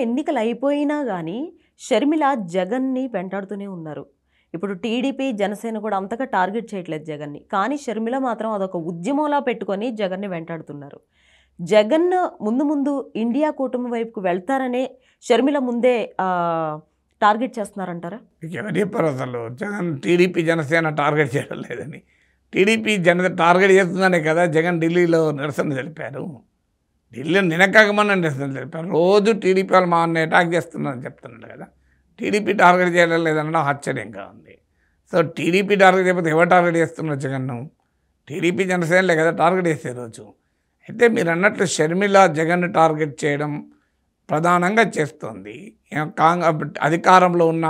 ఎన్నికలు అయిపోయినా గానీ షర్మిల జగన్‌ని వెంటాడుతూనే ఉన్నారు. ఇప్పుడు టీడీపీ, జనసేన కూడా అంతగా టార్గెట్ చేయట్లేదు జగన్‌ని. కానీ షర్మిల మాత్రం అదొక ఉద్యమంలా పెట్టుకొని జగన్‌ని వెంటాడుతున్నారు. జగన్ ముందు ముందు ఇండియా కూటమి వైపుకు వెళ్తారనే షర్మిల ముందే టార్గెట్ చేస్తున్నారంటారా? ఎవరు చెప్పారు అసలు జగన్ టీడీపీ జనసేన టార్గెట్ చేయడం లేదని? టీడీపీ టార్గెట్ చేస్తుందనే కదా జగన్ ఢిల్లీలో నిరసన తెలిపారు. ఢిల్లీలో నినకాకమన్న నిరసన తెలిపారు. రోజు టీడీపీ వాళ్ళు మా అన్న అటాక్ చేస్తున్నారని చెప్తున్నాడు కదా. టీడీపీ టార్గెట్ చేయడం లేదనడం ఆశ్చర్యంగా ఉంది. సో టీడీపీ టార్గెట్ చేయకపోతే ఎవరు టార్గెట్ చేస్తున్నారు జగన్ను? టీడీపీ జనసేనలే కదా టార్గెట్ చేసే రోజు. అయితే మీరు అన్నట్లు షర్మిల జగన్ను టార్గెట్ చేయడం ప్రధానంగా చేస్తోంది. అధికారంలో ఉన్న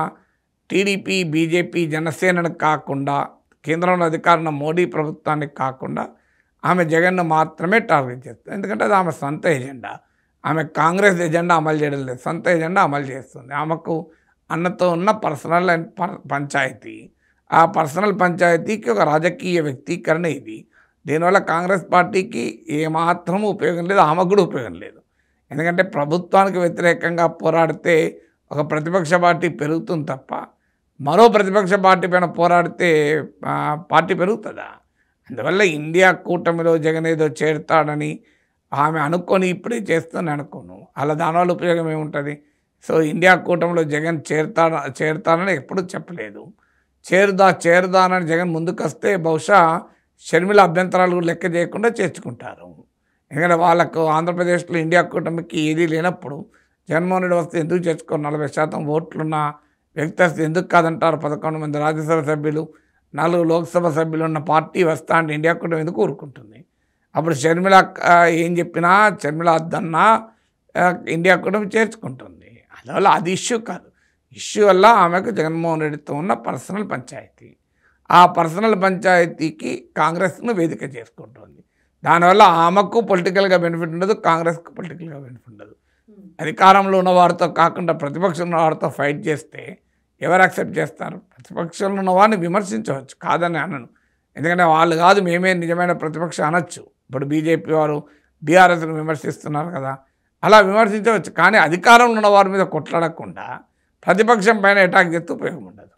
టీడీపీ, బీజేపీ, జనసేనను కాకుండా, కేంద్రంలో అధికారంలో మోడీ ప్రభుత్వానికి కాకుండా ఆమె జగన్ను మాత్రమే టార్గెట్ చేస్తుంది. ఎందుకంటే అది ఆమె సొంత ఎజెండా. ఆమె కాంగ్రెస్ ఎజెండా అమలు చేయడం లేదు, సొంత ఎజెండా అమలు చేస్తుంది. ఆమెకు అన్నతో ఉన్న పర్సనల్ అండ్ పంచాయతీ. ఆ పర్సనల్ పంచాయతీకి ఒక రాజకీయ వ్యక్తీకరణ ఇది. దీనివల్ల కాంగ్రెస్ పార్టీకి ఏమాత్రం ఉపయోగం లేదు, ఆమెకు కూడా ఉపయోగం లేదు. ఎందుకంటే ప్రభుత్వానికి వ్యతిరేకంగా పోరాడితే ఒక ప్రతిపక్ష పార్టీ పెరుగుతుంది తప్ప మరో ప్రతిపక్ష పార్టీ పైన పోరాడితే పార్టీ పెరుగుతుందా? అందువల్ల ఇండియా కూటమిలో జగన్ ఏదో చేరుతాడని ఆమె అనుకొని ఇప్పుడే చేస్తుందని అనుకోను. అలా దానివల్ల ఉపయోగం ఏముంటుంది? సో ఇండియా కూటమిలో జగన్ చేరుతానని ఎప్పుడూ చెప్పలేదు. చేరుదానని జగన్ ముందుకు వస్తే బహుశా షర్మిల అభ్యంతరాలు కూడా లెక్క చేయకుండా చేర్చుకుంటారు. ఎందుకంటే వాళ్ళకు ఆంధ్రప్రదేశ్లో ఇండియా కూటమికి ఏదీ లేనప్పుడు జగన్మోహన్ రెడ్డి వస్తే ఎందుకు చేర్చుకోరు? 40% ఓట్లున్న వ్యక్తి వస్తే ఎందుకు కాదంటారు? 11 మంది రాజ్యసభ సభ్యులు, 4 లోక్సభ సభ్యులు ఉన్న పార్టీ వస్తా అంటే ఇండియా కూటమి ఎందుకు ఊరుకుంటుంది? అప్పుడు షర్మిల ఏం చెప్పినా, షర్మిల అద్దన్నా ఇండియా కూటమి చేర్చుకుంటుంది. అందువల్ల అది ఇష్యూ కాదు. ఇష్యూ వల్ల ఆమెకు జగన్మోహన్ రెడ్డితో ఉన్న పర్సనల్ పంచాయతీ. ఆ పర్సనల్ పంచాయతీకి కాంగ్రెస్ను వేదిక చేసుకుంటుంది. దానివల్ల ఆమెకు పొలిటికల్గా బెనిఫిట్ ఉండదు, కాంగ్రెస్కు పొలిటికల్గా బెనిఫిట్ ఉండదు. అధికారంలో ఉన్న వారితో కాకుండా ప్రతిపక్షంలో ఉన్న వారితో ఫైట్ చేస్తే ఎవరు యాక్సెప్ట్ చేస్తారు? ప్రతిపక్షంలో ఉన్న వారిని విమర్శించవచ్చు, కాదని అనను. ఎందుకంటే వాళ్ళు కాదు మేమే నిజమైన ప్రతిపక్షం అనొచ్చు. ఇప్పుడు బీజేపీ వారు బీఆర్ఎస్ను విమర్శిస్తున్నారు కదా, అలా విమర్శించవచ్చు. కానీ అధికారంలో ఉన్న వారి మీద కొట్లాడకుండా ప్రతిపక్షం పైన అటాక్ చేస్తూ ఉపయోగం ఉండదు.